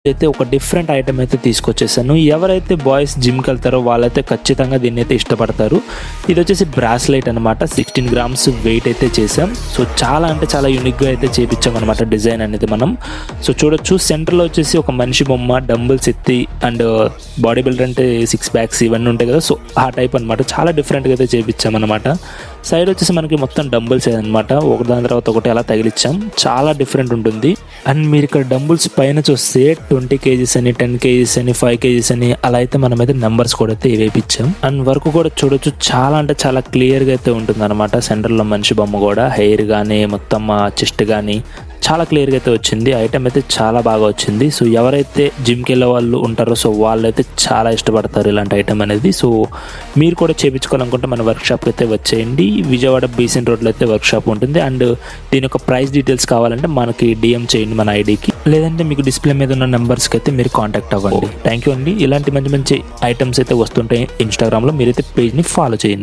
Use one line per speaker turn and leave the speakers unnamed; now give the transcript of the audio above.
అయితే ఒక different item అయితే తీసుకొచ్చేసాను. ఎవరైతే బాయ్స్ జిమ్కి వెళ్తారో వాళ్ళైతే ఖచ్చితంగా దీన్ని అయితే ఇష్టపడతారు. ఇది వచ్చేసి బ్రాస్లైట్ అనమాట. 16 గ్రామ్స్ వెయిట్ అయితే చేసాం. సో చాలా అంటే చాలా యూనిక్గా అయితే చేపించాం అనమాట డిజైన్ అనేది మనం. సో చూడొచ్చు సెంటర్లో వచ్చేసి ఒక మనిషి బొమ్మ, డంబుల్స్ ఎత్తి అండ్ బాడీ బిల్డర్ అంటే 6 ప్యాక్స్ ఇవన్నీ ఉంటాయి కదా. సో ఆ టైప్ అనమాట. చాలా డిఫరెంట్గా అయితే చేపించాం అనమాట. సైడ్ వచ్చేసి మనకి మొత్తం డంబుల్స్ అనమాట. ఒకదాని తర్వాత ఒకటి అలా తగిలిచ్చాం. చాలా డిఫరెంట్ ఉంటుంది. అండ్ మీరు ఇక్కడ డంబుల్స్ పైన చూస్తే 20 kgs అని, 10 kgs అని, 5 kgs అని అలా అయితే మనమైతే నెంబర్స్ కూడా అయితే వేపించాం. అండ్ వర్క్ కూడా చూడొచ్చు చాలా అంటే చాలా క్లియర్గా అయితే ఉంటుంది అనమాట. సెంటర్లో మనిషి బొమ్మ కూడా, హెయిర్ కానీ మొత్తం చెస్ట్ కానీ చాలా క్లియర్గా అయితే వచ్చింది. ఐటమ్ అయితే చాలా బాగా వచ్చింది. సో ఎవరైతే జిమ్కి వెళ్ళే వాళ్ళు ఉంటారో సో వాళ్ళైతే చాలా ఇష్టపడతారు ఇలాంటి ఐటమ్ అనేది. సో మీరు కూడా చేయించుకోవాలనుకుంటే మన వర్క్షాప్కి అయితే వచ్చేయండి. విజయవాడ బీసెంట్ రోడ్లో అయితే వర్క్షాప్ ఉంటుంది. అండ్ దీని యొక్క ప్రైస్ డీటెయిల్స్ కావాలంటే మనకి డిఎం చేయండి మన ఐడికి, లేదంటే మీకు డిస్ప్లే మీద ఉన్న నెంబర్స్కి అయితే మీరు కాంటాక్ట్ అవ్వండి. థ్యాంక్ యూ అండి. ఇలాంటి మంచి మంచి ఐటమ్స్ అయితే వస్తుంటాయి ఇన్స్టాగ్రామ్లో. మీరైతే పేజ్ని ఫాలో చేయండి.